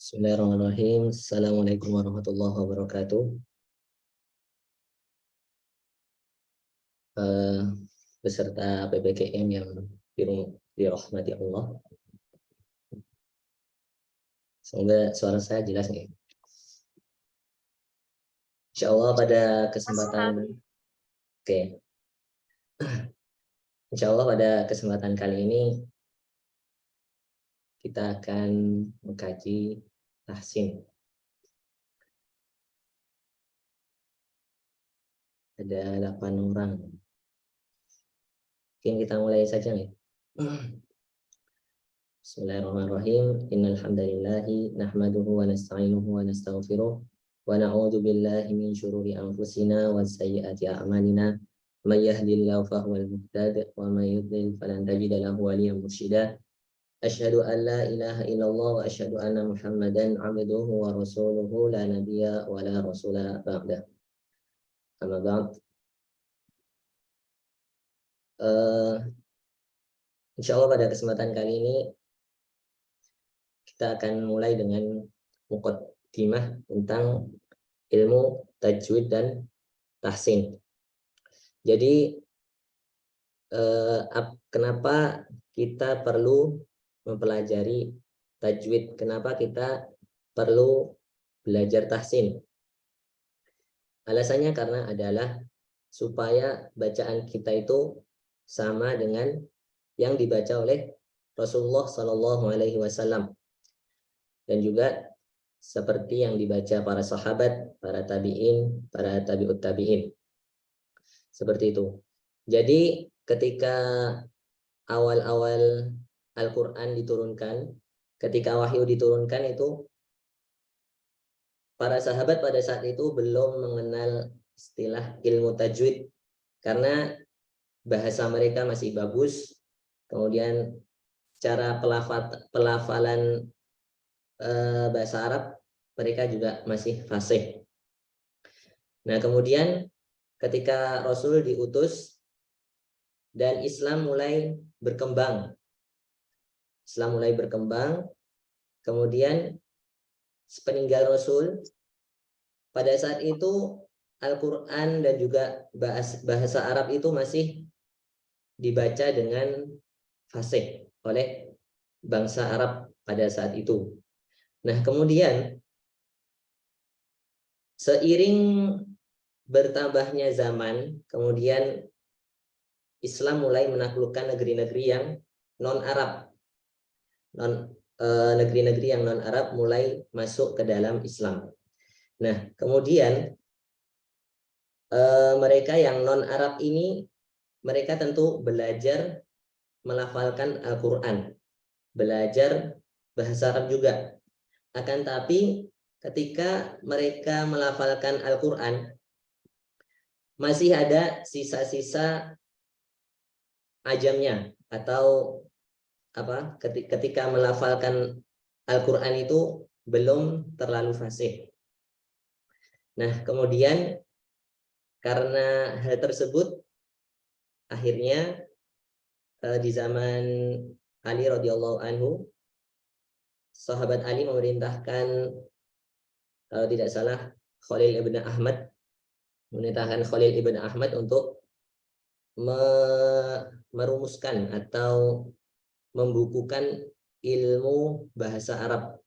Bismillahirrahmanirrahim. Assalamualaikum warahmatullahi wabarakatuh. Eh, Beserta PPKM yang dirahmati Allah. Semoga suara saya jelas nih. Insya Allah pada kesempatan Insya Allah pada kesempatan kali ini kita akan mengkaji tahsin. Ada 8 orang. Mungkin kita mulai saja nih. Bismillahirrahmanirrahim. Innal hamdalillahi nahmaduhu wa nasta'inuhu wa nastaghfiruh wa na'udzu billahi min syururi anfusina wa sayyiati a'malina. May yahdihillahu fahuwal muhtadi wa may yudlil falan tajida lahu waliyyan mursyida. Asyhadu an la ilaha illallah wa asyhadu anna Muhammadan 'abduhu wa rasuluhu la nabiyya wa la rasula ba'da. Amma ba'd. Insyaallah pada kesempatan kali ini kita akan mulai dengan muqaddimah tentang ilmu tajwid dan tahsin. Jadi kenapa kita perlu mempelajari tajwid? Kenapa kita perlu belajar tahsin? Alasannya karena adalah supaya bacaan kita itu sama dengan yang dibaca oleh Rasulullah Shallallahu Alaihi Wasallam, dan juga seperti yang dibaca para sahabat, para tabi'in, para tabi'ut tabi'in. Seperti itu. Jadi ketika awal-awal Al-Quran diturunkan, ketika wahyu diturunkan itu, para sahabat pada saat itu belum mengenal istilah ilmu tajwid, karena bahasa mereka masih bagus, kemudian cara pelafalan bahasa Arab mereka juga masih fasih. Nah, kemudian ketika Rasul diutus dan Islam mulai berkembang, kemudian sepeninggal Rasul, pada saat itu Al-Quran dan juga bahasa Arab itu masih dibaca dengan fasih oleh bangsa Arab pada saat itu. Nah, kemudian seiring bertambahnya zaman, kemudian Islam mulai menaklukkan negeri-negeri yang non-Arab. Negeri-negeri yang non-Arab mulai masuk ke dalam Islam. Nah, kemudian mereka yang non-Arab ini, mereka tentu belajar melafalkan Al-Quran, belajar bahasa Arab juga. Akan tapi ketika mereka melafalkan Al-Quran, masih ada sisa-sisa ajamnya, atau ketika melafalkan Al-Quran itu belum terlalu fasih. Nah, kemudian karena hal tersebut, akhirnya di zaman Ali radhiyallahu anhu, sahabat Ali memerintahkan, kalau tidak salah, Khalil ibn Ahmad, untuk merumuskan atau membukukan ilmu bahasa Arab.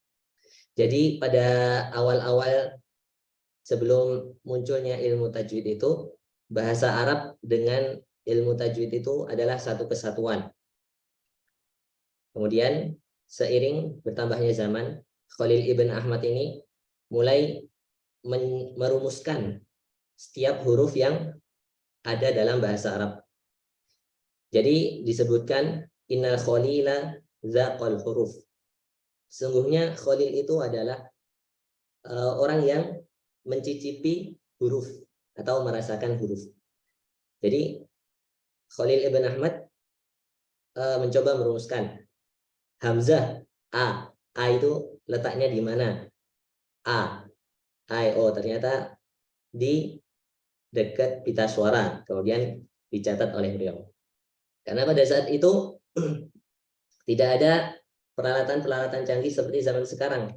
Jadi pada awal-awal sebelum munculnya ilmu tajwid itu, bahasa Arab dengan ilmu tajwid itu adalah satu kesatuan. Kemudian seiring bertambahnya zaman, Khalil ibn Ahmad ini mulai merumuskan setiap huruf yang ada dalam bahasa Arab. Jadi disebutkan innal khalila dzaqal huruf. Sungguhnya Khalil itu adalah orang yang mencicipi huruf atau merasakan huruf. Jadi Khalil ibn Ahmad mencoba merumuskan hamzah a itu letaknya di mana? Ternyata di dekat pita suara. Kemudian dicatat oleh beliau. Karena pada saat itu tidak ada peralatan-peralatan canggih seperti zaman sekarang.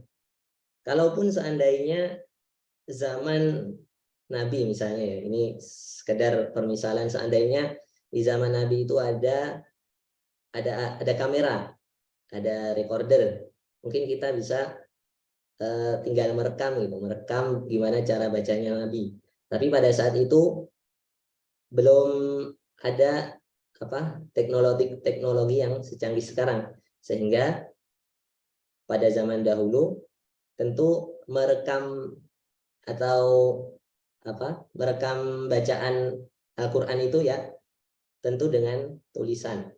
Kalaupun seandainya zaman Nabi misalnya ya, ini sekedar permisalan, seandainya di zaman Nabi itu ada kamera, ada recorder, mungkin kita bisa tinggal merekam gitu, merekam gimana cara bacanya Nabi. Tapi pada saat itu belum ada teknologi yang secanggih sekarang, sehingga pada zaman dahulu tentu merekam atau merekam bacaan Al-Quran itu ya tentu dengan tulisan,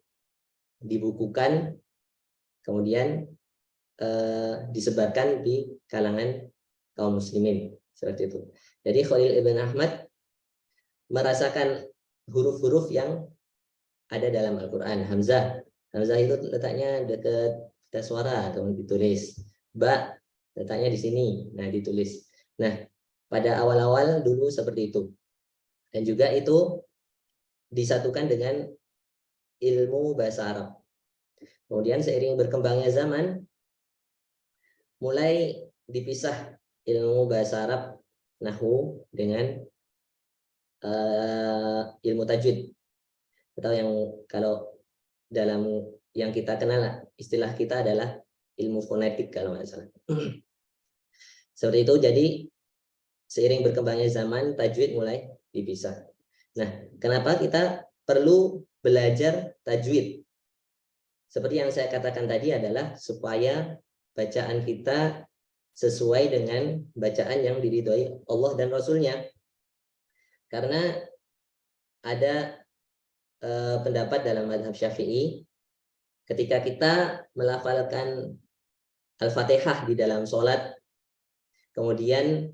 dibukukan, kemudian disebarkan di kalangan kaum muslimin seperti itu. Jadi Khalil ibn Ahmad merasakan huruf-huruf yang ada dalam Al-Quran. Hamzah itu letaknya dekat pita suara atau ditulis. Ba letaknya di sini, nah ditulis. Nah pada awal-awal dulu seperti itu, dan juga itu disatukan dengan ilmu bahasa Arab. Kemudian seiring berkembangnya zaman, mulai dipisah ilmu bahasa Arab nahwu dengan ilmu tajwid, atau yang kalau dalam yang kita kenal istilah kita adalah ilmu fonetik kalau nggak salah. Seperti itu. Jadi seiring berkembangnya zaman, tajwid mulai dipisah. Nah, kenapa kita perlu belajar tajwid? Seperti yang saya katakan tadi adalah supaya bacaan kita sesuai dengan bacaan yang diridhoi Allah dan Rasulnya. Karena ada pendapat dalam mazhab Syafi'i, ketika kita melafalkan Al-Fatihah di dalam sholat, kemudian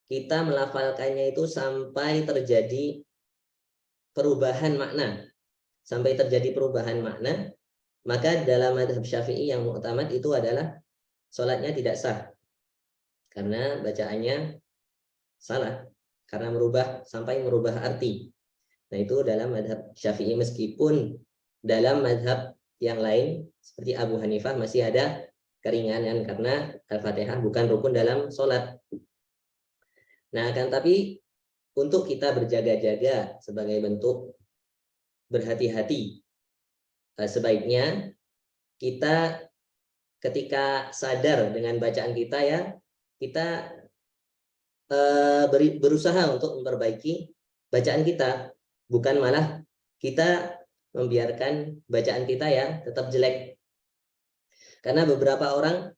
kita melafalkannya itu sampai terjadi perubahan makna, maka dalam mazhab Syafi'i yang mu'tamad itu adalah sholatnya tidak sah, karena bacaannya salah, karena sampai merubah arti. Nah itu dalam mazhab Syafi'i, meskipun dalam mazhab yang lain seperti Abu Hanifah masih ada keringanan karena Al-Fatihah bukan rukun dalam sholat. Nah kan tapi untuk kita berjaga-jaga sebagai bentuk berhati-hati, sebaiknya kita ketika sadar dengan bacaan kita ya, kita berusaha untuk memperbaiki bacaan kita, bukan malah kita membiarkan bacaan kita ya tetap jelek. Karena beberapa orang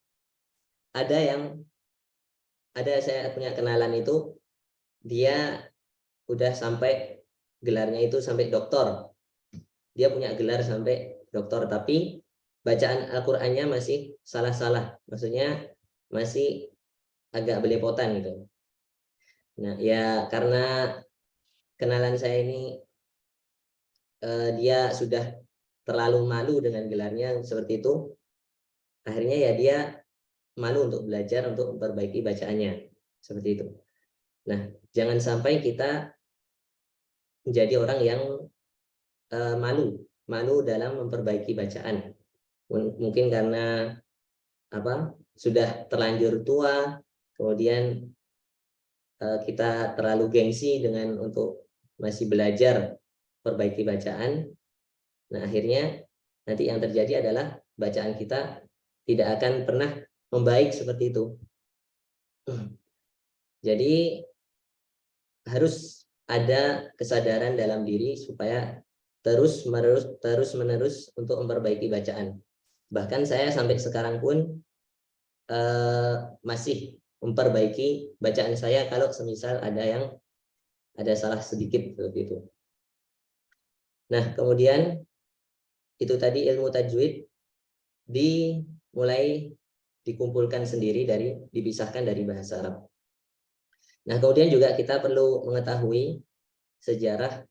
saya punya kenalan itu, dia udah sampai gelarnya itu sampai doktor. Dia punya gelar sampai doktor, tapi bacaan Al-Qur'annya masih salah-salah. Maksudnya masih agak belepotan gitu. Nah, ya karena kenalan saya ini dia sudah terlalu malu dengan gelarnya seperti itu, akhirnya ya dia malu untuk belajar untuk memperbaiki bacaannya seperti itu. Nah, jangan sampai kita menjadi orang yang malu dalam memperbaiki bacaan. Mungkin karena sudah terlanjur tua, kemudian kita terlalu gengsi dengan untuk masih belajar perbaiki bacaan. Nah, akhirnya nanti yang terjadi adalah bacaan kita tidak akan pernah membaik seperti itu. Jadi harus ada kesadaran dalam diri supaya terus menerus untuk memperbaiki bacaan. Bahkan saya sampai sekarang pun masih memperbaiki bacaan saya kalau semisal ada salah sedikit seperti itu. Nah, kemudian itu tadi ilmu tajwid mulai dikumpulkan sendiri dipisahkan dari bahasa Arab. Nah, kemudian juga kita perlu mengetahui sejarah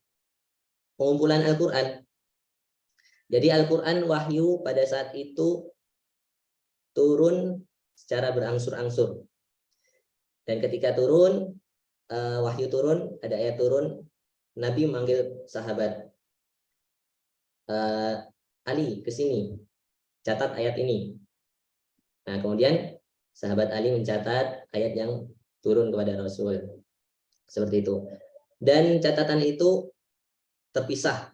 pengumpulan Al-Quran. Jadi Al-Quran wahyu pada saat itu turun secara berangsur-angsur. Dan ketika wahyu turun, ada ayat turun, Nabi manggil sahabat, Ali ke sini, catat ayat ini. Nah, kemudian Sahabat Ali mencatat ayat yang turun kepada Rasul. Seperti itu. Dan catatan itu terpisah.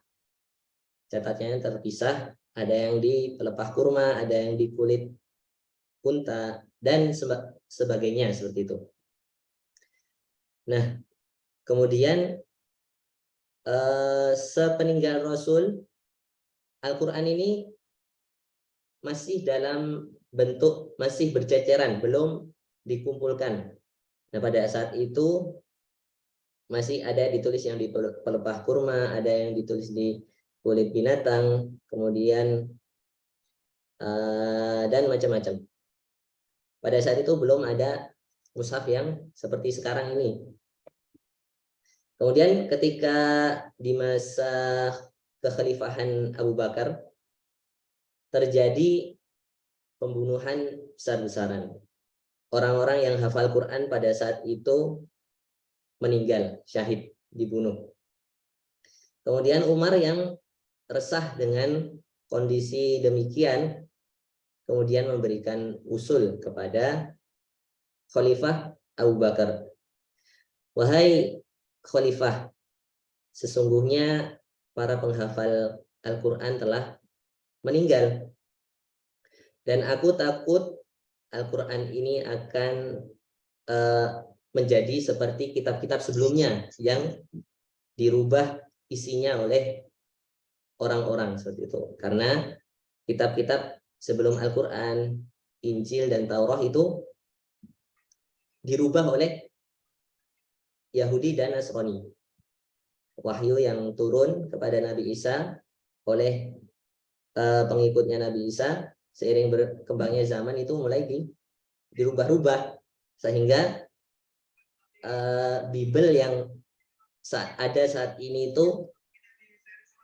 Catatannya terpisah. Ada yang di pelepah kurma, ada yang di kulit unta, dan sebagainya seperti itu. Nah, kemudian sepeninggal Rasul, Al-Quran ini masih dalam bentuk, masih berceceran, belum dikumpulkan. Nah, pada saat itu masih ada ditulis yang di pelepah kurma, ada yang ditulis di kulit binatang, kemudian dan macam-macam. Pada saat itu belum ada mushaf yang seperti sekarang ini. Kemudian ketika di masa kekhalifahan Abu Bakar terjadi pembunuhan besar-besaran. Orang-orang yang hafal Quran pada saat itu meninggal, syahid, dibunuh. Kemudian Umar yang resah dengan kondisi demikian, kemudian memberikan usul kepada Khalifah Abu Bakar. Wahai Khalifah, sesungguhnya para penghafal Al-Quran telah meninggal. Dan aku takut Al-Quran ini akan menjadi seperti kitab-kitab sebelumnya yang dirubah isinya oleh orang-orang seperti itu. Karena kitab-kitab sebelum Al-Quran, Injil dan Taurat itu dirubah oleh Yahudi dan Nasrani. Wahyu yang turun kepada Nabi Isa oleh pengikutnya Nabi Isa seiring berkembangnya zaman itu mulai dirubah-rubah sehingga Bible yang ada saat ini itu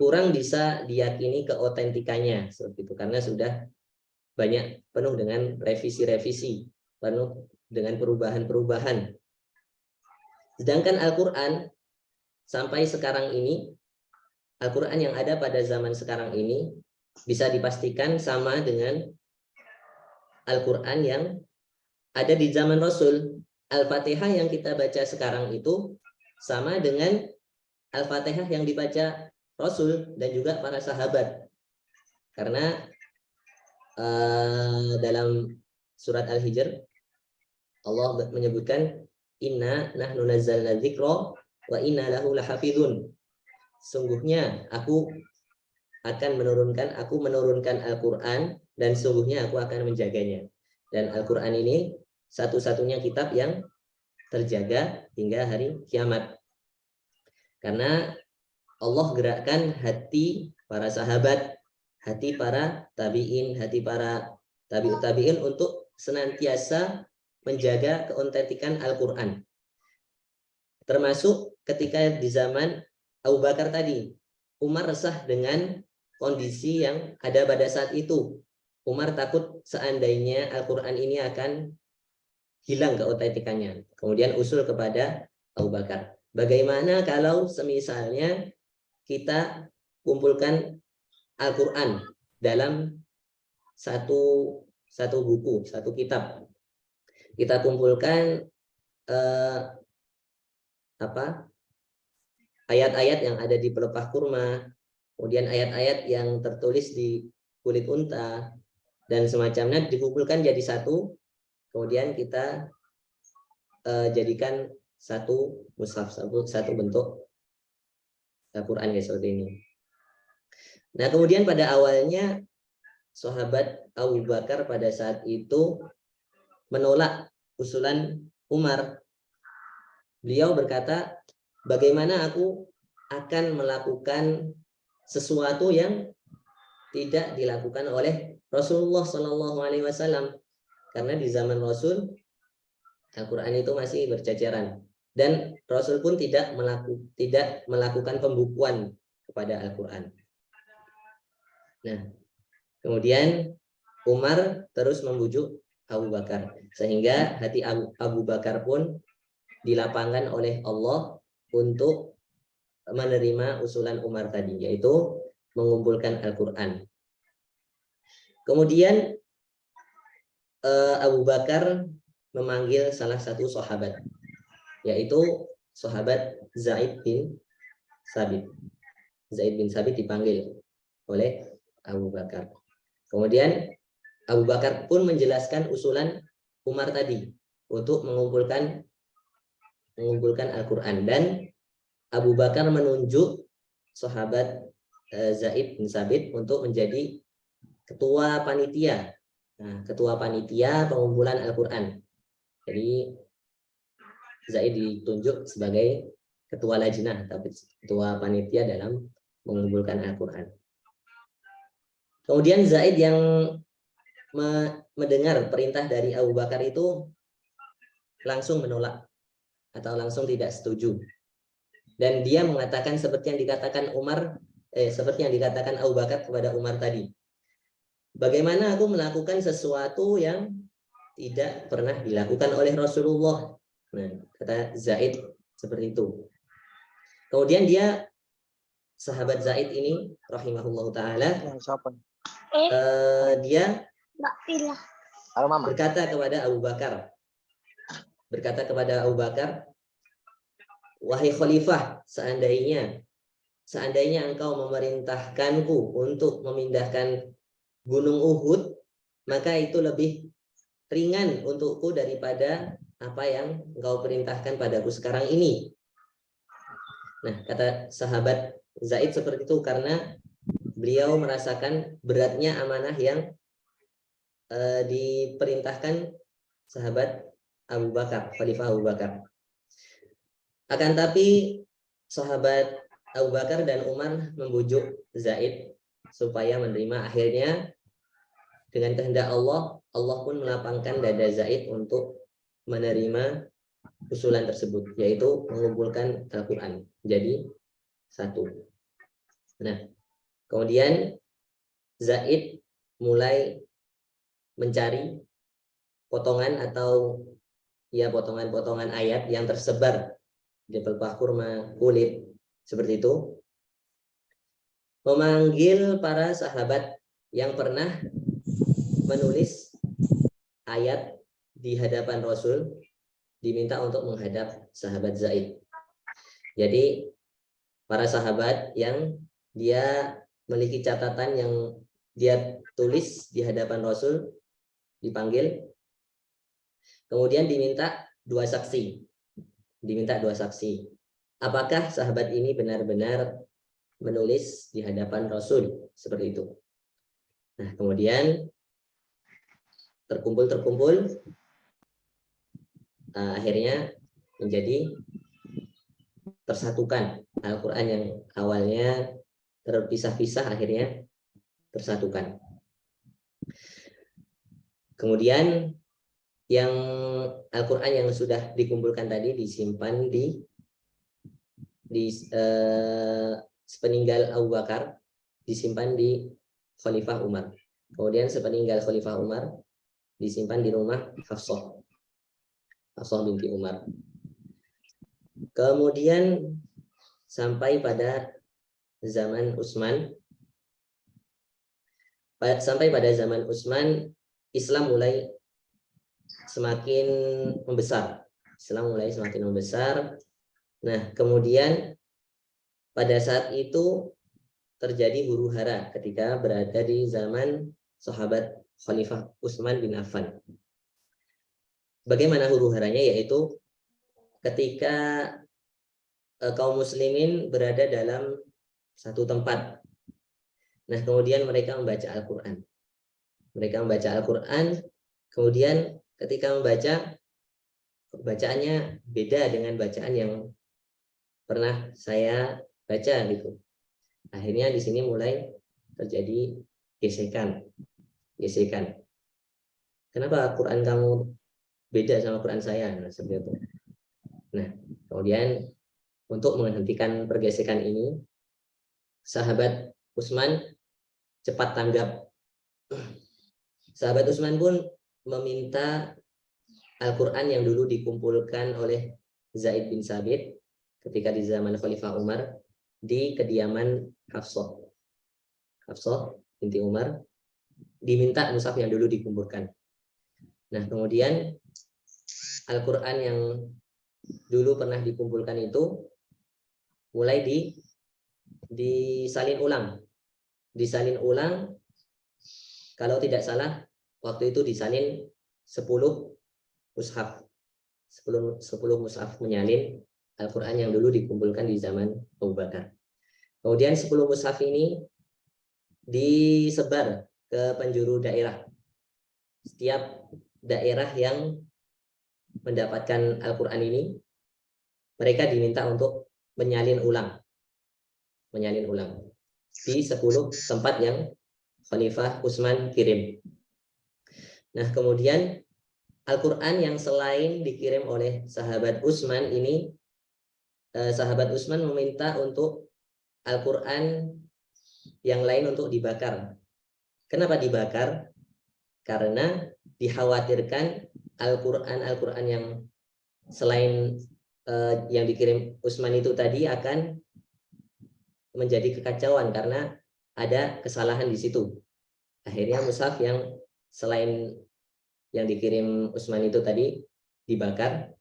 kurang bisa diyakini keotentikannya seperti itu, karena sudah banyak penuh dengan revisi-revisi, penuh dengan perubahan-perubahan. Sedangkan Al-Quran sampai sekarang ini, Al-Quran yang ada pada zaman sekarang ini bisa dipastikan sama dengan Al-Quran yang ada di zaman Rasul. Al-Fatihah yang kita baca sekarang itu sama dengan Al-Fatihah yang dibaca Rasul dan juga para sahabat. Karena dalam surat Al-Hijr Allah menyebutkan inna nahnu nazzalna dzikra wa inna lahu lahafizun. Sungguhnya aku menurunkan Al-Qur'an dan sungguhnya aku akan menjaganya. Dan Al-Qur'an ini satu-satunya kitab yang terjaga hingga hari kiamat. Karena Allah gerakkan hati para sahabat, hati para tabi'in, hati para tabi'in untuk senantiasa menjaga keotentikan Al-Quran. Termasuk ketika di zaman Abu Bakar tadi, Umar resah dengan kondisi yang ada pada saat itu. Umar takut seandainya Al-Quran ini akan hilang keotentikannya. Kemudian usul kepada Abu Bakar, bagaimana kalau semisalnya kita kumpulkan Al-Quran dalam satu buku, satu kitab. Kita kumpulkan ayat-ayat yang ada di pelepah kurma, kemudian ayat-ayat yang tertulis di kulit unta dan semacamnya dikumpulkan jadi satu, kemudian kita jadikan satu mushaf, satu bentuk Al-Quran seperti ini. Nah, kemudian pada awalnya sahabat Abu Bakar pada saat itu menolak usulan Umar. Beliau berkata, bagaimana aku akan melakukan sesuatu yang tidak dilakukan oleh Rasulullah SAW, karena di zaman Rasul Al-Quran itu masih berceceran dan Rasul pun tidak melakukan pembukuan kepada Al-Quran. Nah, kemudian Umar terus membujuk Abu Bakar sehingga hati Abu Bakar pun dilapangkan oleh Allah untuk menerima usulan Umar tadi, yaitu mengumpulkan Al-Quran. Kemudian Abu Bakar memanggil salah satu sahabat, yaitu sahabat Zaid bin Sabit. Zaid bin Sabit dipanggil oleh Abu Bakar. Kemudian Abu Bakar pun menjelaskan usulan Umar tadi untuk mengumpulkan Al-Quran, dan Abu Bakar menunjuk sahabat Zaid bin Sabit untuk menjadi ketua panitia. Nah, ketua panitia pengumpulan Al-Quran. Jadi Zaid ditunjuk sebagai ketua lajnah atau ketua panitia dalam mengumpulkan Al-Quran. Kemudian Zaid yang mendengar perintah dari Abu Bakar itu langsung menolak atau langsung tidak setuju. Dan dia mengatakan seperti yang dikatakan seperti yang dikatakan Abu Bakar kepada Umar tadi. Bagaimana aku melakukan sesuatu yang tidak pernah dilakukan oleh Rasulullah? Nah, kata Zaid seperti itu. Kemudian sahabat Zaid ini rahimahullah taala, dia berkata kepada Abu Bakar, wahai khalifah, seandainya engkau memerintahkanku untuk memindahkan Gunung Uhud, maka itu lebih ringan untukku daripada apa yang engkau perintahkan padaku sekarang ini. Nah, kata sahabat Zaid seperti itu karena beliau merasakan beratnya amanah yang diperintahkan sahabat Abu Bakar, Khalifah Abu Bakar. Akan tapi sahabat Abu Bakar dan Umar membujuk Zaid supaya menerima. Akhirnya dengan kehendak Allah, Allah pun melapangkan dada Zaid untuk menerima usulan tersebut, yaitu mengumpulkan Al-Quran jadi satu. Nah, kemudian Zaid mulai mencari potongan-potongan ayat yang tersebar di pelepah kurma, kulit, seperti itu, memanggil para sahabat yang pernah menulis ayat di hadapan Rasul, diminta untuk menghadap sahabat Zaid. Jadi para sahabat yang dia memiliki catatan yang dia tulis di hadapan Rasul dipanggil, kemudian diminta dua saksi. Apakah sahabat ini benar-benar menulis di hadapan Rasul seperti itu? Nah, kemudian terkumpul, akhirnya menjadi tersatukan. Al-Quran yang awalnya terpisah-pisah akhirnya tersatukan. Kemudian yang Al-Quran yang sudah dikumpulkan tadi disimpan di sepeninggal Abu Bakar, disimpan di Khalifah Umar. Kemudian sepeninggal Khalifah Umar disimpan di rumah Hafsah binti Umar. Kemudian sampai pada zaman Utsman, Islam mulai semakin membesar. Nah, kemudian pada saat itu terjadi huru-hara ketika berada di zaman sahabat Khalifah Utsman bin Affan. Bagaimana huru-haranya? Yaitu ketika kaum muslimin berada dalam satu tempat. Nah, kemudian mereka membaca Al-Quran. Kemudian ketika membaca, bacaannya beda dengan bacaan yang pernah saya baca gitu. Akhirnya di sini mulai terjadi gesekan. Kenapa Quran kamu beda sama Quran saya? Nah, seperti itu. Nah, kemudian untuk menghentikan pergesekan ini, sahabat Utsman cepat tanggap. Sahabat Utsman pun meminta Al-Quran yang dulu dikumpulkan oleh Zaid bin Sabit ketika di zaman Khalifah Umar di kediaman Hafsah binti Umar, diminta mushaf yang dulu dikumpulkan. Nah, kemudian Al-Quran yang dulu pernah dikumpulkan itu mulai disalin ulang. Disalin ulang, kalau tidak salah, waktu itu disalin 10 mushaf. 10 mushaf menyalin Al-Quran yang dulu dikumpulkan di zaman Abu Bakar. Kemudian 10 mushaf ini disebar ke penjuru daerah. Setiap daerah yang mendapatkan Al-Quran ini, mereka diminta untuk menyalin ulang di 10 tempat yang Khalifah Utsman kirim. Nah, kemudian Al-Quran yang selain dikirim oleh sahabat Utsman ini, sahabat Utsman meminta untuk Al-Quran yang lain untuk dibakar. Kenapa dibakar? Karena dikhawatirkan Al-Quran yang selain yang dikirim Utsman itu tadi akan menjadi kekacauan karena ada kesalahan di situ. Akhirnya mushaf yang selain yang dikirim Utsman itu tadi dibakar.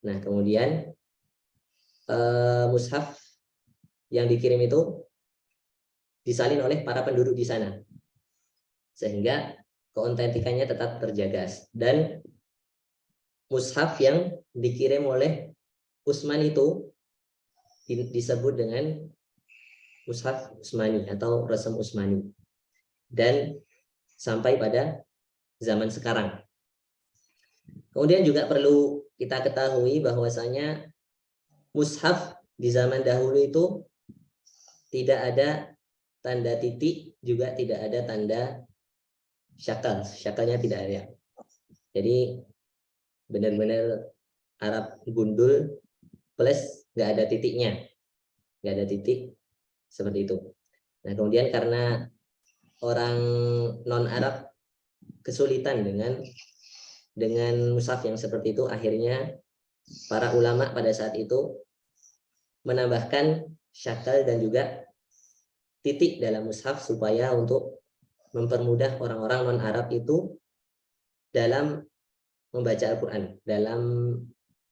Nah, kemudian mushaf yang dikirim itu disalin oleh para penduduk di sana, sehingga keautentikannya tetap terjaga. Dan mushaf yang dikirim oleh Utsman itu disebut dengan mushaf Utsmani atau resem Utsmani, dan sampai pada zaman sekarang. Kemudian juga perlu kita ketahui bahwasanya mushaf di zaman dahulu itu tidak ada tanda titik, juga tidak ada tanda syakal. Syakalnya tidak ada. Jadi benar-benar Arab gundul plus nggak ada titiknya, nggak ada titik seperti itu. Nah, kemudian karena orang non Arab kesulitan dengan mushaf yang seperti itu, akhirnya para ulama pada saat itu menambahkan syakal dan juga titik dalam mushaf supaya untuk mempermudah orang-orang non Arab itu dalam membaca Al-Quran, dalam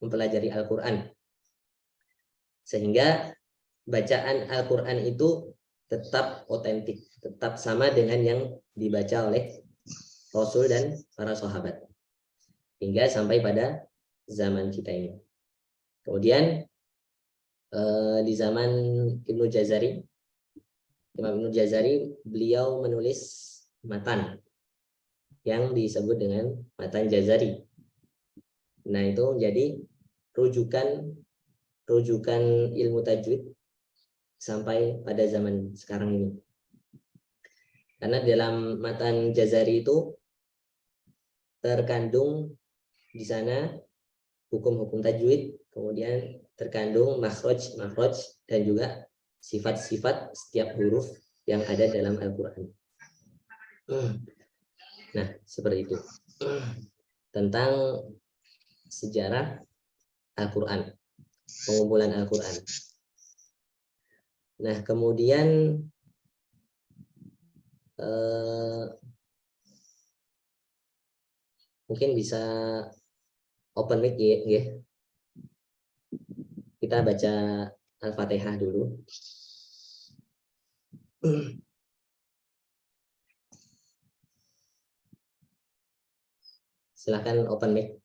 mempelajari Al-Quran, sehingga bacaan Al-Quran itu tetap otentik, tetap sama dengan yang dibaca oleh Rasul dan para sahabat, hingga sampai pada zaman kita ini. Kemudian di zaman Ibnu Jazari, Imam Ibnu Jazari, beliau menulis matan yang disebut dengan matan Jazari. Nah, itu menjadi rujukan ilmu tajwid sampai pada zaman sekarang ini. Karena dalam matan Jazari itu terkandung di sana hukum-hukum tajwid, kemudian terkandung makhraj, dan juga sifat-sifat setiap huruf yang ada dalam Al-Quran. Nah, seperti itu. Tentang sejarah Al-Quran, pengumpulan Al-Quran. Nah, kemudian mungkin bisa open mic ya. Kita baca Al-Fatihah dulu. Silahkan open mic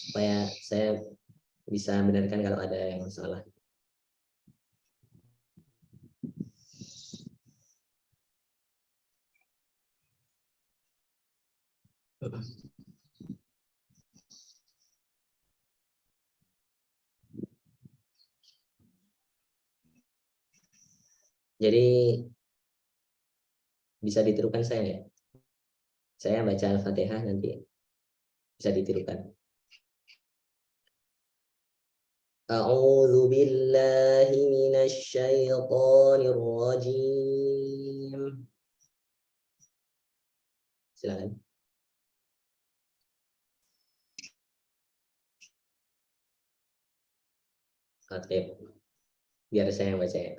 supaya saya bisa benarkan kalau ada yang salah. Jadi bisa ditirukan saya ya. Saya baca Al-Fatihah, nanti bisa ditirukan. A'udzu billahi minasy syaithanir rajim. Silakan. Oke. Biar saya yang baca ya.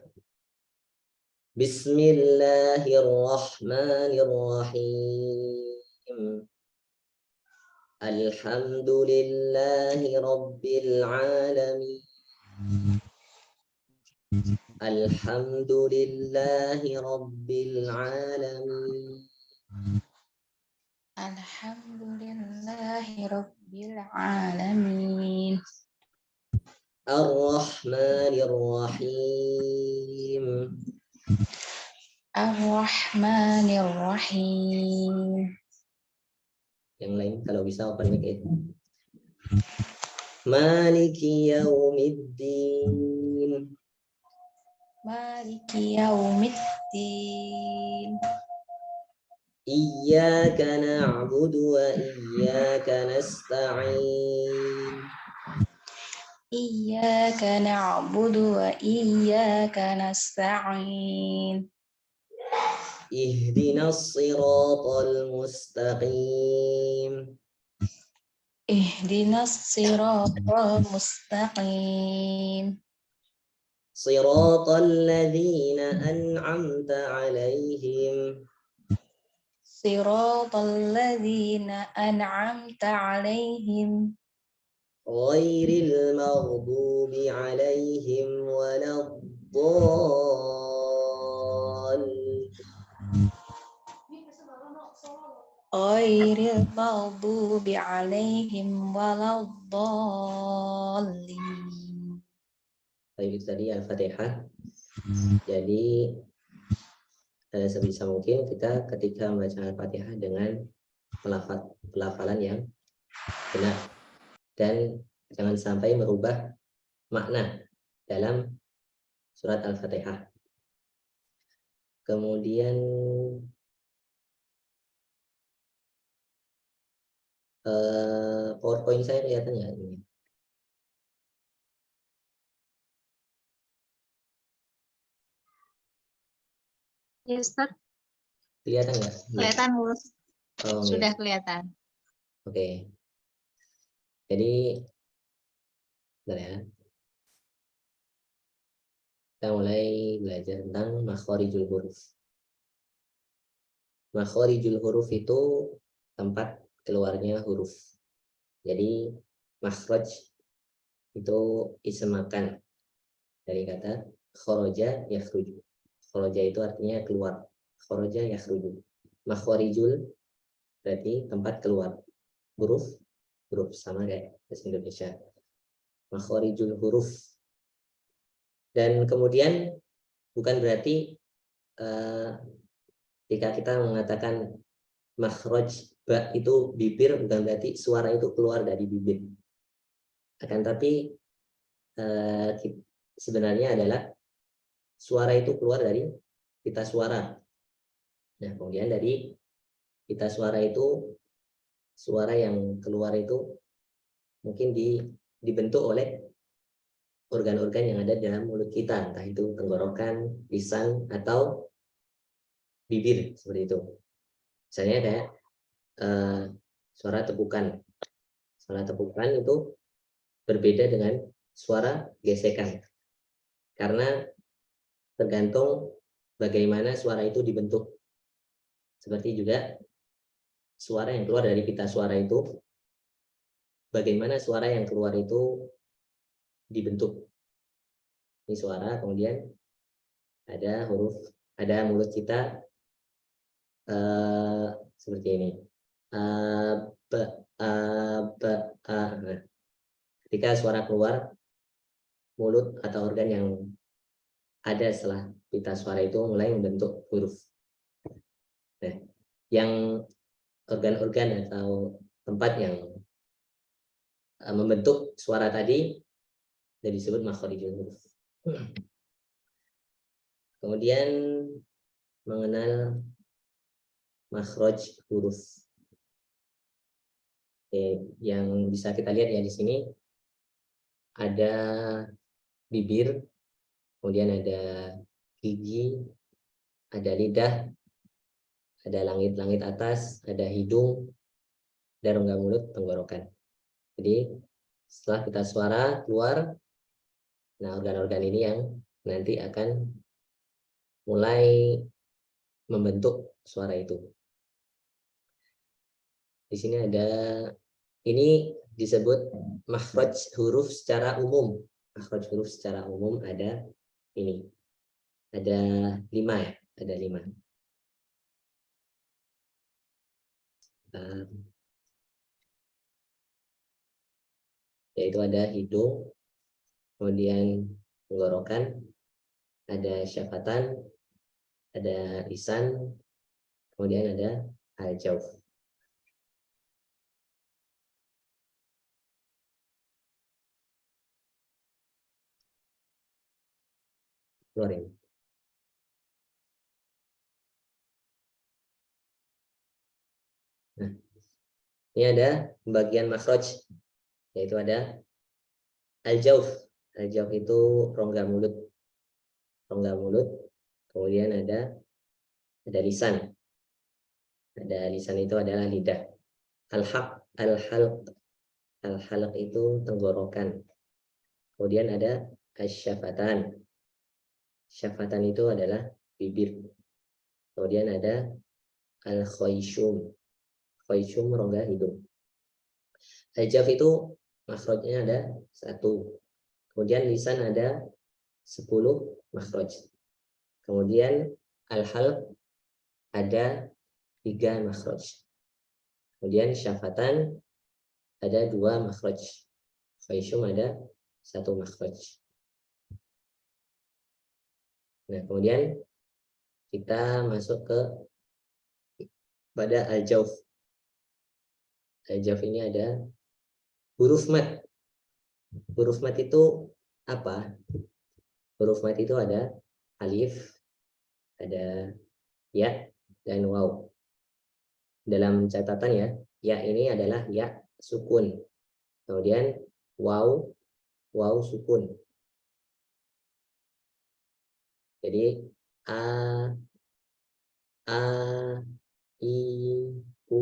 Bismillahirrahmanirrahim. Alhamdulillahi Rabbil Alamin. Alhamdulillahi Rabbil Alamin. Alhamdulillahi Rabbil Alamin. Ar-Rahmanir Rahim. Ar-Rahmanir Rahim. Yang lain kalau bisa open mic itu. Maliki Yaumiddin. Maliki Yaumiddin. Iyyaka na'budu wa iyyaka nasta'in. Iyyaka na'budu wa iyyaka nasta'in. Ihdinas siratal mustaqim. Ihdinas siratal mustaqim. Siratal ladzina an'amta 'alaihim. Siratal ladzina an'amta 'alaihim. Ghairil maghdubi 'alaihim waladdallin. Ghairil maghdubi 'alaihim waladdallin. Baik, itu tadi Al-Fatihah. Jadi sebisa mungkin kita ketika membaca Al-Fatihah dengan pelafalan yang benar dan jangan sampai merubah makna dalam surat Al-Fatihah. Kemudian PowerPoint saya kelihatan nggak ini? Ya, Ustaz. Kelihatan nggak? Kelihatan, Mus. Oh, Sudah ya. kelihatan. Oke. Jadi, bentar ya. Kita mulai belajar tentang makhorijul huruf. Makhorijul huruf itu tempat keluarnya huruf. Jadi, makhraj itu isim makan dari kata khoroja yakhruju. Khoroja itu artinya keluar. Khoroja yakhruju. Makhorijul berarti tempat keluar huruf sama kayak bahasa Indonesia. Makhorijul huruf. Dan kemudian bukan berarti jika kita mengatakan makhraj ba itu bibir, bukan berarti suara itu keluar dari bibir. Akan tapi sebenarnya adalah suara itu keluar dari pita suara. Nah, kemudian dari pita suara itu, suara yang keluar itu mungkin dibentuk oleh organ-organ yang ada dalam mulut kita, entah itu tenggorokan, lisan, atau bibir, seperti itu. Misalnya kayak suara tepukan. Suara tepukan itu berbeda dengan suara gesekan. Karena tergantung bagaimana suara itu dibentuk. Seperti juga suara yang keluar dari pita suara itu, bagaimana suara yang keluar itu dibentuk. Ini suara, kemudian ada huruf, ada mulut kita seperti ini. Nah, ketika suara keluar, mulut atau organ yang ada setelah pita suara itu mulai membentuk huruf. Nah, yang organ-organ atau tempat yang membentuk suara tadi jadi disebut makhorijul huruf. Kemudian mengenal makhraj huruf. Yang bisa kita lihat ya di sini ada bibir, kemudian ada gigi, ada lidah, ada langit-langit atas, ada hidung, ada rongga mulut, tenggorokan. Jadi setelah kita suara keluar, nah organ-organ ini yang nanti akan mulai membentuk suara itu. Di sini ada, ini disebut makhraj huruf secara umum. Makhraj huruf secara umum ada ini. Ada 5 ya, ada 5. Yaitu ada hidung, kemudian tenggorokan, ada syafatan, ada lisan, kemudian ada al-jawf. Keluarin. Nah, ini ada pembagian makhraj, yaitu ada al-jawf. Al-jawf itu rongga mulut. Rongga mulut. Kemudian ada lisan. Ada lisan itu adalah lidah. Al-halq itu tenggorokan. Kemudian ada asyafatan. Syafatan itu adalah bibir. Kemudian ada al-khayshum. Khayshum rongga hidung. Al-jawf itu makhrajnya ada 1. Kemudian lisan ada 10 makhraj. Kemudian al-halq ada 3 makhraj. Kemudian syafatan ada 2 makhraj. Khayshum ada 1 makhraj. Nah, kemudian kita masuk ke pada al-jawf. Al-jawf ini ada huruf mat. Huruf mat itu apa? Huruf mat itu ada alif, ada ya, dan waw. Dalam catatan ya, ya ini adalah ya sukun. Kemudian waw sukun. Jadi a, i, u,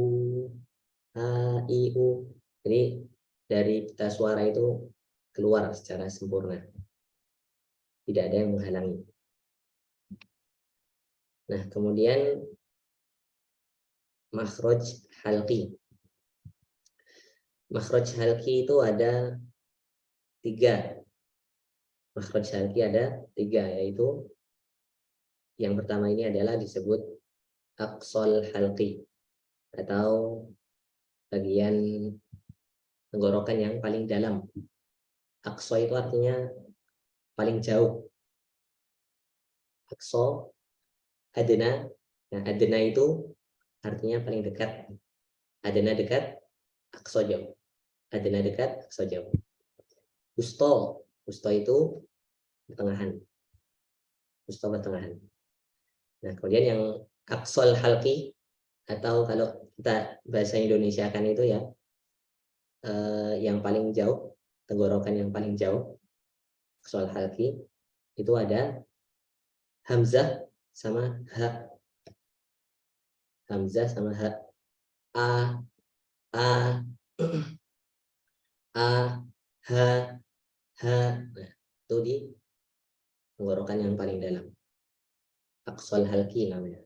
a, i, u. Jadi dari pita suara itu keluar secara sempurna. Tidak ada yang menghalangi. Nah, kemudian makhraj halqi. Makhraj halqi itu ada 3. Makhraj halqi ada 3, yaitu yang pertama ini adalah disebut aqsal halqi, atau bagian tenggorokan yang paling dalam. Aqsa itu artinya paling jauh. Aqsa, adna. Nah, adna itu artinya paling dekat. Adna dekat, aqsa jauh. Adna dekat, aqsa jauh. Wusta itu pertengahan. Wusta pertengahan. Nah, kemudian yang aqsal halqi, atau kalau kita bahasa Indonesia kan itu ya, yang paling jauh, tenggorokan yang paling jauh, aqsal halqi, itu ada hamzah sama ha. Hamzah sama ha. A, a, a, ha, ha. Nah, itu di tenggorokan yang paling dalam. Aqsal halqi namanya.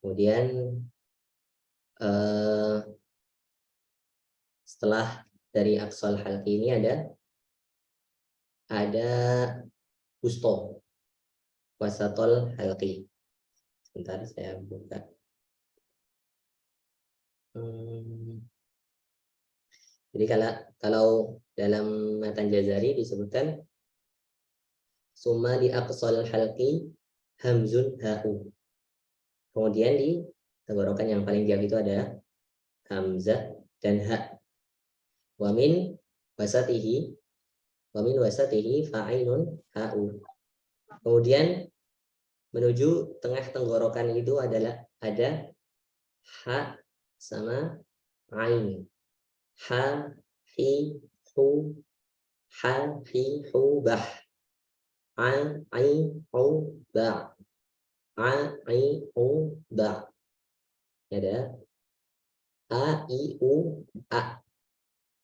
Kemudian setelah dari aqsal halqi ini ada wusto, wasatol halqi. Sebentar saya buka. Jadi kalau dalam matan Jazari disebutkan summa di aqsal halqi hamzun ha'u. Kemudian di tenggorokan yang paling jauh itu ada hamzah dan ha. Wa min wasatihi fa'inun ha'u. Kemudian menuju tengah tenggorokan itu ada ha sama ain. Ha, hi, hu, ha, hi, hu, bah. A, ai, hu, ba. A, ai, hu, ba. Ada a, i, u, a.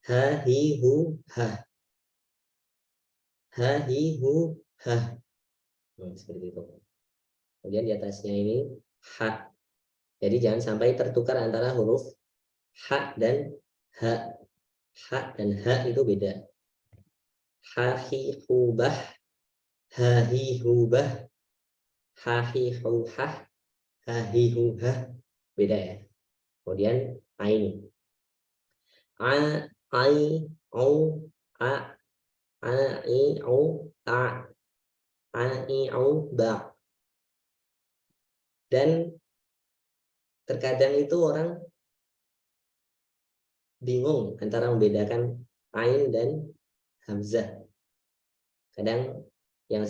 Ha, hi, hu, ha. Ha, hi, hu, ha. Seperti itu. Kemudian di atasnya ini ha. Jadi jangan sampai tertukar antara huruf Ha dan ha. Ha dan ha itu beda. Hahi hubah, hahi hubah, hahi huhah, hahi huhah, beda ya. Kemudian ain. A, ai, au, a, i, au, a, i, au, ba. Dan terkadang itu orang bingung antara membedakan ain dan hamzah. Kadang yang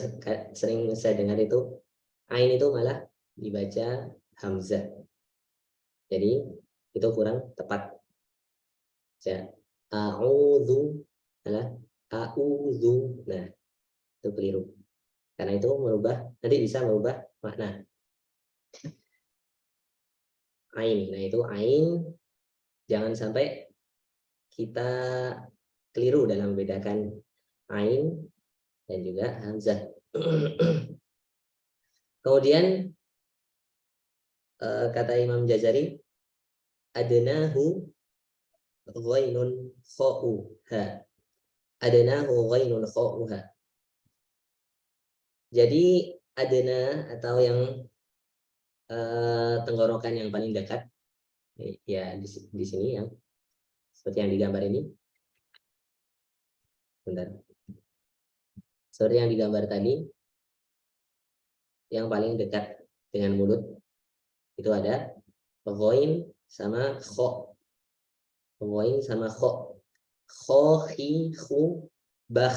sering saya dengar itu ain itu malah dibaca hamzah. Jadi itu kurang tepat. Ya, a'udzu adalah a'udzu. Nah, itu keliru. Karena itu nanti bisa merubah makna. Ain. Nah, itu ain jangan sampai kita keliru dalam membedakan ain dan juga hamzah. Kemudian kata Imam Jazari, adnahu ghainun kha'uha. Adnahu ghainun kha'uha. Jadi adna atau yang tenggorokan yang paling dekat, ya di sini yang seperti yang digambar ini. Bentar. Seperti yang digambar tadi, yang paling dekat dengan mulut itu ada ghain sama kha. Ghain sama kha. Kha, khi, khu, bah.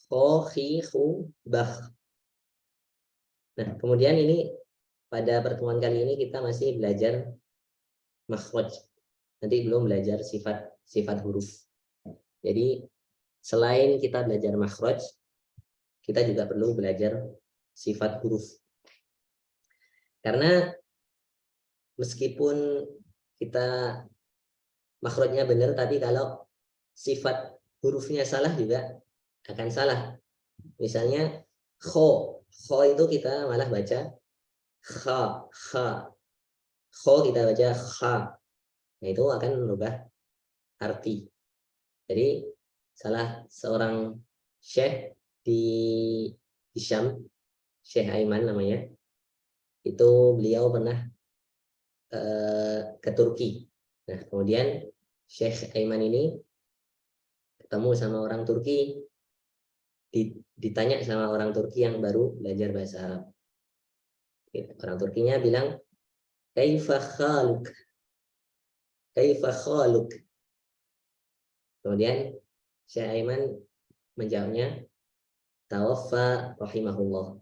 Kha, khi, khu, bah. Nah, kemudian ini pada pertemuan kali ini kita masih belajar makhraj. Nanti belum belajar sifat huruf. Jadi selain kita belajar makhraj, kita juga perlu belajar sifat huruf. Karena meskipun kita makhrajnya benar, tapi kalau sifat hurufnya salah juga akan salah. Misalnya kho itu kita malah baca kha, kha. Kho kita baca kha. Nah, itu akan merubah arti. Jadi salah seorang syekh di Syam, Syekh Aiman namanya, itu beliau pernah ke Turki. Nah, kemudian Syekh Aiman ini ketemu sama orang Turki, ditanya sama orang Turki yang baru belajar bahasa Arab. Orang Turkinya bilang, kaifa khaluk? Kaifa khaluk? Kemudian Syekh Aiman menjawabnya, tawaffa rahimahullah.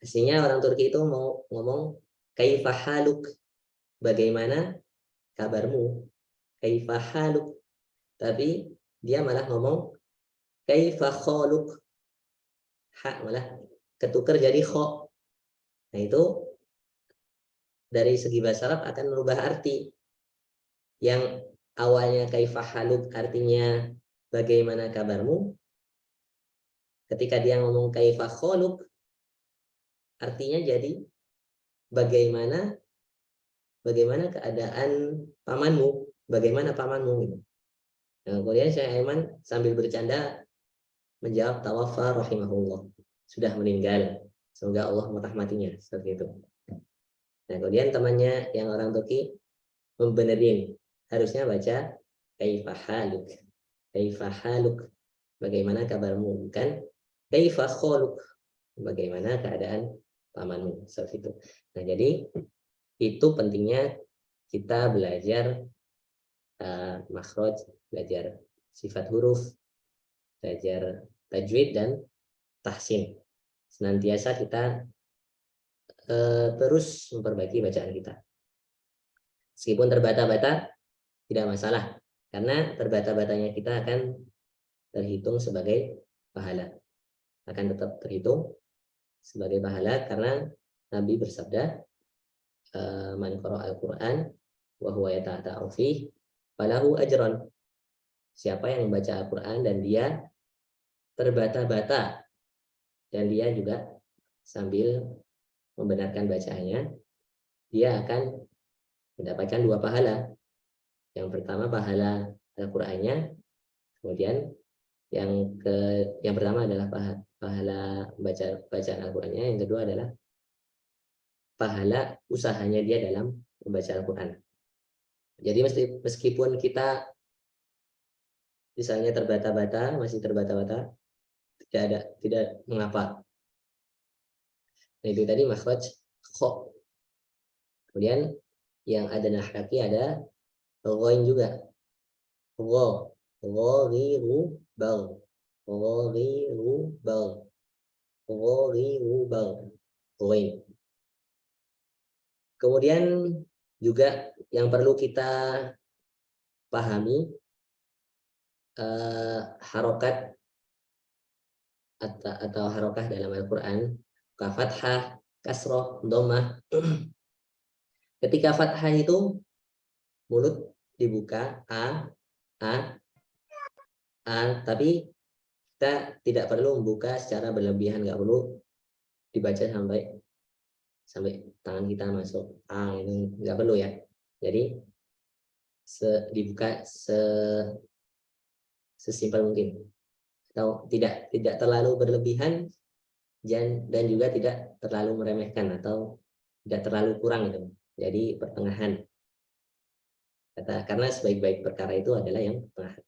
Aslinya orang Turki itu mau ngomong kaifa haluk? Bagaimana kabarmu? Kaifa haluk? Tapi dia malah ngomong kaifa khaluk? Ha malah ketukar jadi kho. Nah, itu dari segi bahasa Arab akan merubah arti. Yang awalnya kaifa haluk artinya bagaimana kabarmu, ketika dia ngomong kaifa khaluk artinya jadi bagaimana keadaan pamanmu, bagaimana pamanmu gitu. Nah, kemudian Syekh Aiman sambil bercanda menjawab tawaffa rahimahullah, sudah meninggal, semoga Allah merahmatinya, seperti itu. Nah, kemudian temannya yang orang Turki membenerin, harusnya baca kaifa haluk. Kaifa haluk, bagaimana kabarmu, bukan kaifa khaluk, bagaimana keadaan pamanmu, seperti itu. Nah, jadi itu pentingnya kita belajar makhraj, belajar sifat huruf, belajar tajwid dan tahsin. Senantiasa kita terus memperbaiki bacaan kita. Meskipun terbata-bata tidak masalah, karena terbata-batanya kita akan terhitung sebagai pahala. Akan tetap terhitung sebagai pahala karena Nabi bersabda, man qara'a al-Qur'an wa huwa yata'atta'u fihi falahu ajran. Siapa yang membaca Al-Qur'an dan dia terbata-bata dan dia juga sambil membenarkan bacaannya, dia akan mendapatkan 2 pahala. Yang pertama pahala Al-Qur'annya, kemudian yang pertama adalah pahala bacaan Al-Qur'annya, yang kedua adalah pahala usahanya dia dalam membaca Al-Qur'an. Jadi meskipun kita misalnya masih terbata-bata, tidak mengapa. Nah, itu tadi makhraj kho. Kemudian yang ada nahaki ada ghain juga. Gha, ghairu bal. Ghairu bal. Ghairu bal. Ghain. Kemudian juga yang perlu kita pahami harokat atau harokah dalam Al-Quran, fathah, kasroh, dhammah. Ketika fathah itu mulut dibuka tapi kita tidak perlu membuka secara berlebihan, nggak perlu dibaca sampai tangan kita masuk ini nggak perlu ya. Jadi dibuka sesimpel mungkin, atau tidak terlalu berlebihan dan juga tidak terlalu meremehkan atau tidak terlalu kurang itu. Jadi pertengahan. Karena sebaik-baik perkara itu adalah yang pertengahan.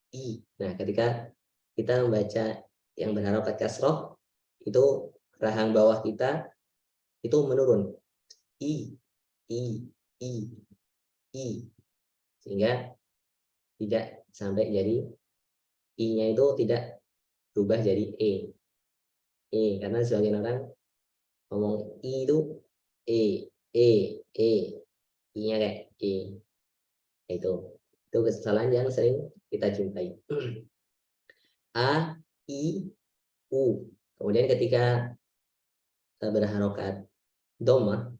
I. Nah, ketika kita membaca yang berharokat kasroh, itu rahang bawah kita itu menurun. I. Sehingga tidak sampai jadi I-nya itu tidak berubah jadi E. Karena sebagian orang ngomong I itu I-nya kayak E. Itu kesalahan yang sering kita jumpai. A, I, U. Kemudian ketika berharokat dhammah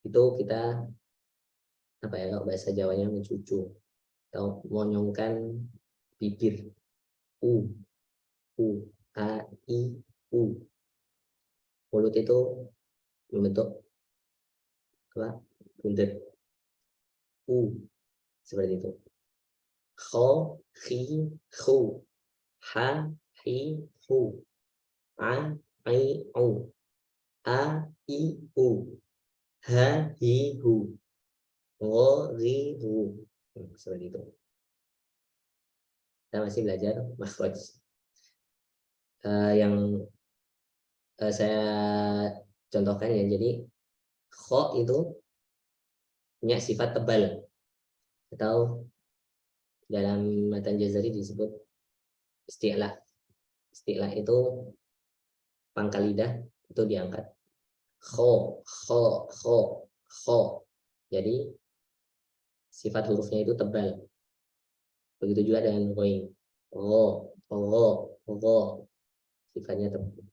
itu kita kalau bahasa Jawanya mencucu atau monyongkan bibir. U, A, I, U. Mulut itu membentuk bunder. U seperti itu. Kho, khi, khu. Ha, hi, hu. A, I, u. A, I, u. Ha, hi, hu. Go, ri, hu. Seperti itu. Kita masih belajar makhraj. Yang saya contohkan ya, jadi kho itu punya sifat tebal, atau dalam matan Jazari disebut isti'la. Isti'la itu pangkal lidah itu diangkat. Kho. Jadi sifat hurufnya itu tebal. Begitu juga dengan ghain. Sifatnya tebal.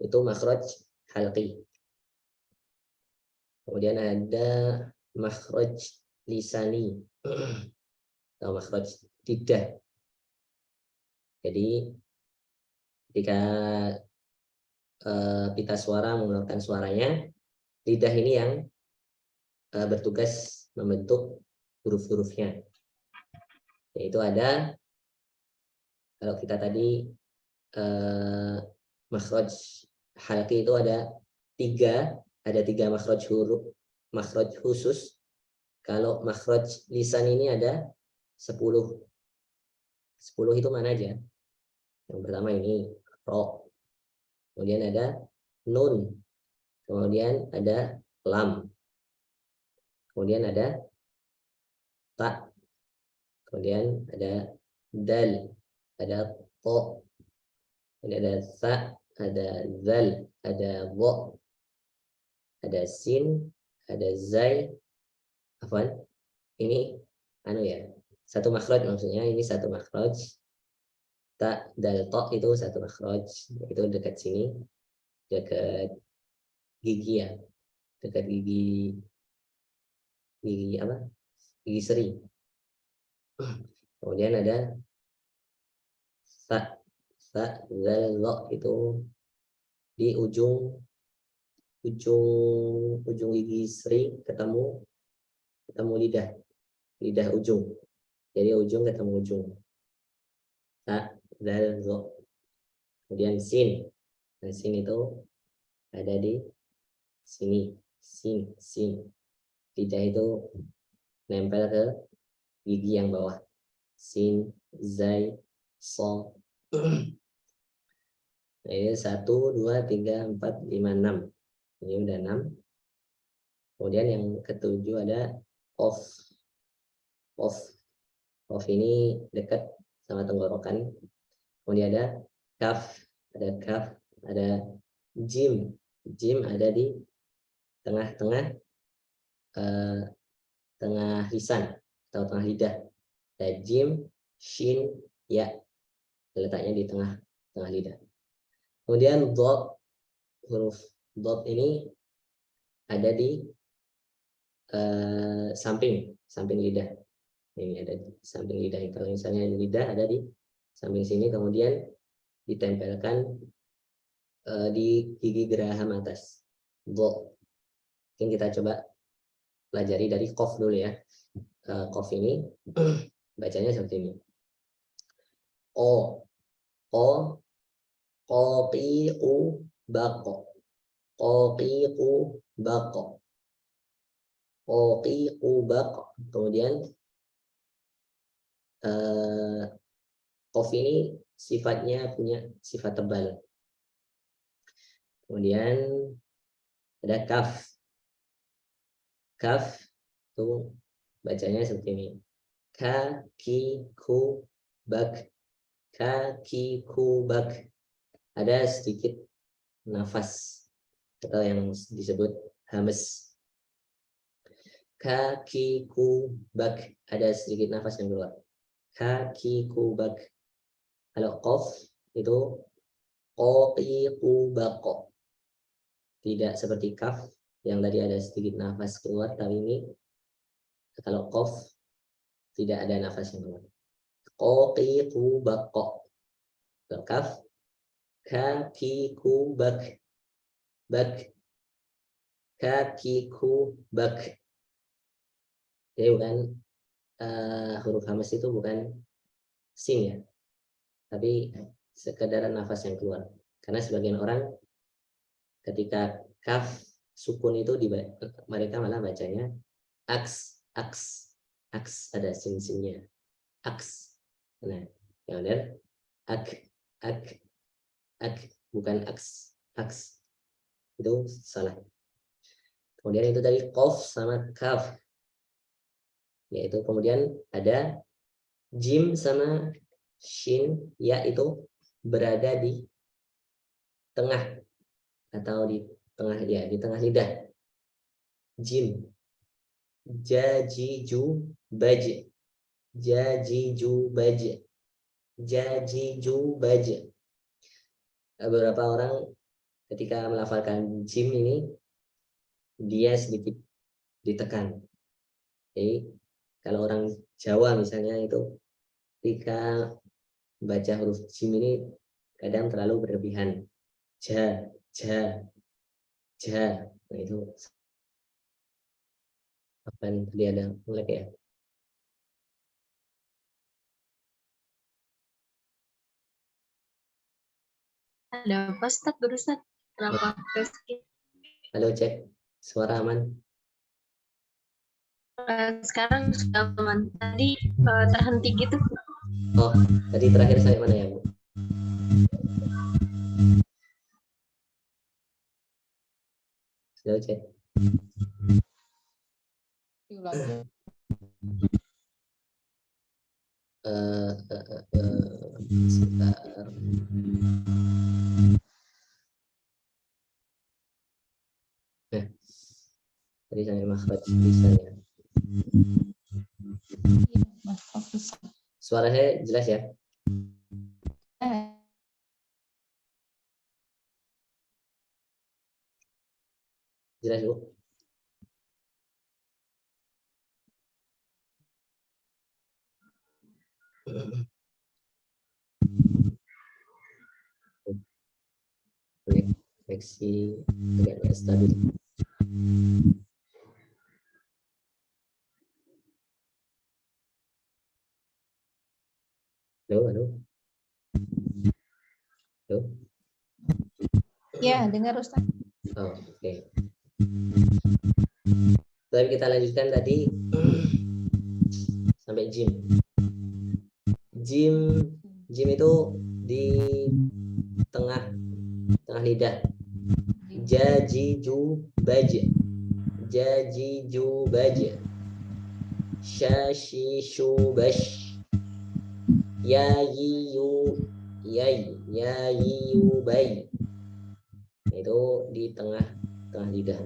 Itu makhraj halqi. Kemudian ada makhraj lisani atau makhraj lidah. Jadi ketika pita suara mengeluarkan suaranya, lidah ini yang bertugas membentuk huruf-hurufnya. Yaitu ada, kalau kita tadi makhraj halqi itu ada tiga makhraj khusus. Kalau makhraj lisan ini ada 10. 10 itu mana aja? Yang pertama ini ro, kemudian ada nun, kemudian ada lam, kemudian ada ta, kemudian ada dal, ada to, ada sa, ada zal, ada wo, ada sin, ada zai. Ini satu makhraj, maksudnya ini satu makhraj. Ta, dal, to itu satu makhraj, itu dekat sini, dekat gigi ya, dekat gigi gigi seri. Kemudian ada sa, zal, lo itu di ujung gigi seri ketemu ketemu lidah ujung. Jadi ujung ketemu ujung. Ta, dal, zo. Kemudian sin. Dan sin itu ada di sini. Sin. Lidah itu nempel ke gigi yang bawah. Sin, zai, so. Nah, ini 1, 2, 3, 4, 5, 6. Ini udah 6. Kemudian yang ketujuh ada qaf. Qaf ini dekat sama tenggorokan. Kemudian ada kaf, ada jim. Jim ada di tengah-tengah tengah lisan atau tengah lidah. Ada jim, shin, ya. Letaknya di tengah lidah. Kemudian dot, huruf dot ini ada di samping lidah. Ini ada di samping lidah. Kalau misalnya lidah ada di samping sini, kemudian ditempelkan di gigi geraham atas. Dot. Mungkin kita coba pelajari dari qaf dulu ya. Qaf ini bacanya seperti ini. O, qaqiqu, baqo. Qaqiqu, baqo. Qaqiqu, baqo. Kemudian qaf ini sifatnya punya sifat tebal. Kemudian ada kaf. Kaf itu bacanya seperti ini. Kaki, ku, bak. Kaki, ku, bak. Ada sedikit nafas atau yang disebut hamas. Kaki, ku, bak. Ada sedikit nafas yang keluar. Kaki, ku, bak. Kalau qaf itu qaqiqu, baqo. Tidak seperti kaf yang tadi ada sedikit nafas keluar, tapi ini kalau qaf tidak ada nafas yang keluar. Qaqiqu, baqo. Kalau kaf kakiku, bak. Kakiku, bak. Jadi bukan huruf hamas itu bukan sin ya, tapi sekedar nafas yang keluar. Karena sebagian orang ketika kaf sukun itu mereka malah bacanya aks, ada sin-sinnya, aks. Nah, yang benar ak, bukan aks. Itu salah. Kemudian itu dari qaf sama kaf, yaitu kemudian ada jim sama shin, ya itu berada di tengah atau di tengah lidah. Jim, jajiju, baj. Jajiju, baj. Jajiju, baj. Beberapa orang ketika melafalkan jim ini dia sedikit ditekan. Jadi kalau orang Jawa misalnya itu ketika baca huruf jim ini kadang terlalu berlebihan. Ja. Nah, itu akan tadi ada mulai ya. Ada apa Ustaz barusan? Kenapa skip? Halo, cek suara aman. Sekarang sudah aman. Tadi terhenti gitu. Oh, tadi terakhir saya mana ya, Bu? Halo, cek. Sebentar. Nah, tadi saya makhraj lisannya. Suaranya jelas ya? Jelas, Bu? Koneksi agak stabil. Tuh. Ya, dengar Ustaz. Oh, oke. Tapi kita lanjutkan tadi sampai jim. Jim itu di tengah lidah. Jajiju baj. Jajiju baj. Shashishu bash. Yayiyu bay. Itu di tengah lidah.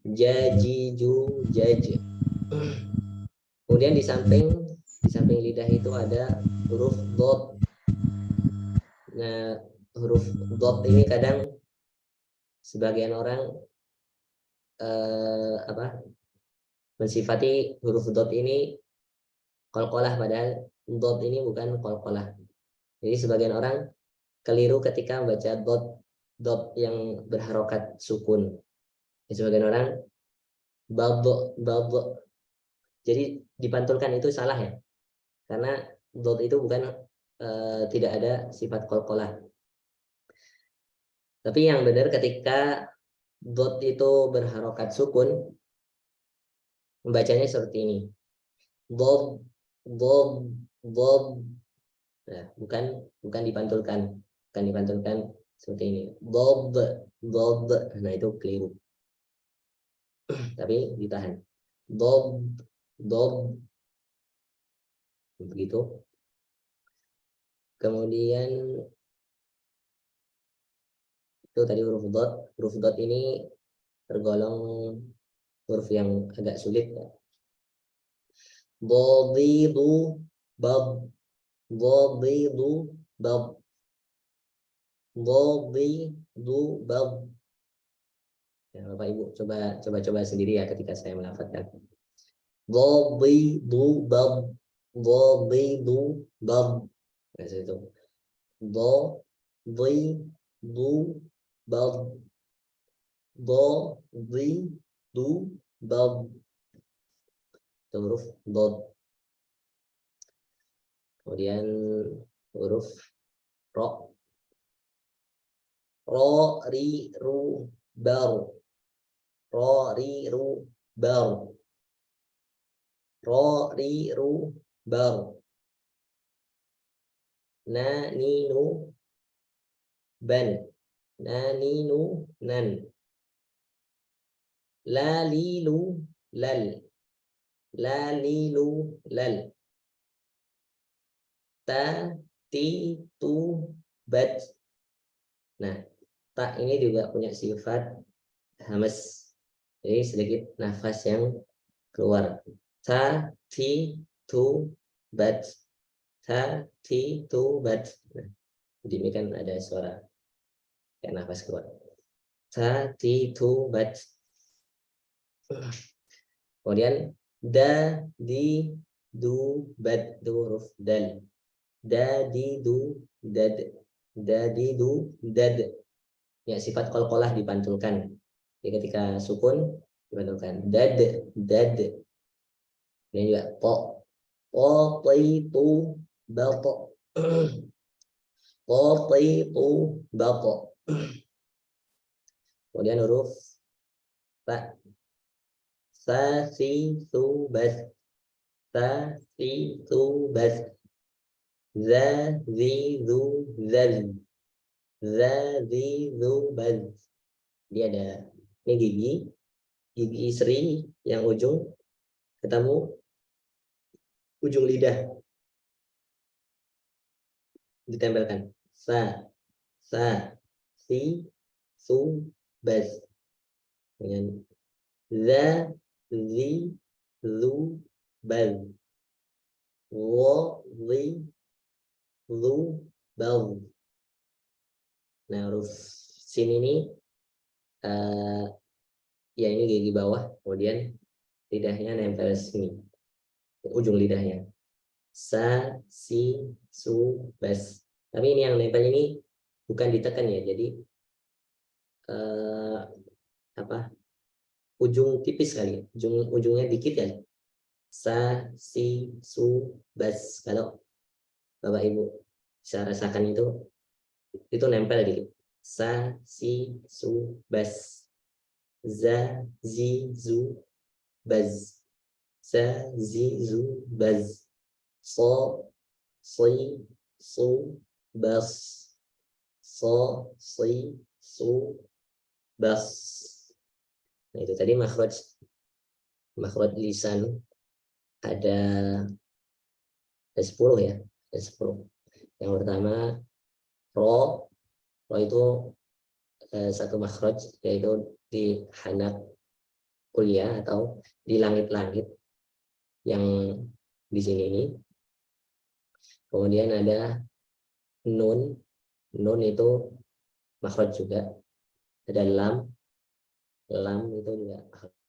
Jajiju jaj. Kemudian di samping lidah itu ada huruf dot. Nah, huruf dot ini kadang sebagian orang mensifati huruf dot ini qalqalah, padahal dot ini bukan qalqalah. Jadi sebagian orang keliru ketika membaca dot yang berharokat sukun. Jadi sebagian orang bab. Jadi dipantulkan itu salah ya. Karena dot itu bukan tidak ada sifat qalqalah. Tapi yang benar ketika dot itu berharokat sukun, membacanya seperti ini. Bob. Nah, bukan dipantulkan. Seperti ini. Bob. Nah, itu keliru. Tapi ditahan. Bob. Begitu. Kemudian itu tadi huruf dot. Huruf dot ini tergolong huruf yang agak sulit. Dhadidu bab. Ya, Bapak Ibu coba sendiri ya ketika saya melafadzkan. Dhadidu bab. Nah, itu. Dhadidu bab. Huruf dot. Kemudian huruf ro. Ri ru bar. Na ni nu ban. Nan. La li lu lal. Ta ti tu bat. Nah, ta ini juga punya sifat hamas. Jadi sedikit nafas yang keluar. Ta ti tu bat. Nah, ini kan ada suara kayak nafas keluar. Ta ti tu bat. Kemudian da di du bat, itu huruf dal. Da di du dad. Ya, sifat qalqalah dipantulkan. Jadi ketika sukun dipantulkan. Dad. Ini juga to. Qatitu bato. Kemudian huruf ta. Sasitu bas. Zazizu zal. Baz. Dia ada ini gigi seri yang ujung ketemu ujung lidah, ditempelkan. Si su baz. Dengan zu baz. Zu baz. Nah, huruf sin ini ya ini gigi bawah, kemudian lidahnya nempel sini, ujung lidahnya. Si su bas. Tapi ini yang nempel ini bukan ditekan ya, jadi ujung tipis kali, ujungnya dikit ya. Si su bas. Kalau Bapak Ibu bisa rasakan itu itu nempel di sa, si, su, bas. Za, zi, zu, baz. Za, zi, zu, baz. So, si, su, bas. So, si, su, bas. Nah, itu tadi makhraj lisan ada 10 ya, ada 10. Yang pertama ro itu satu makhraj, yaitu di hanak kuliah atau di langit-langit yang di sini ini. Kemudian ada nun, nun itu makhraj juga. Ada lam, lam itu juga makhraj.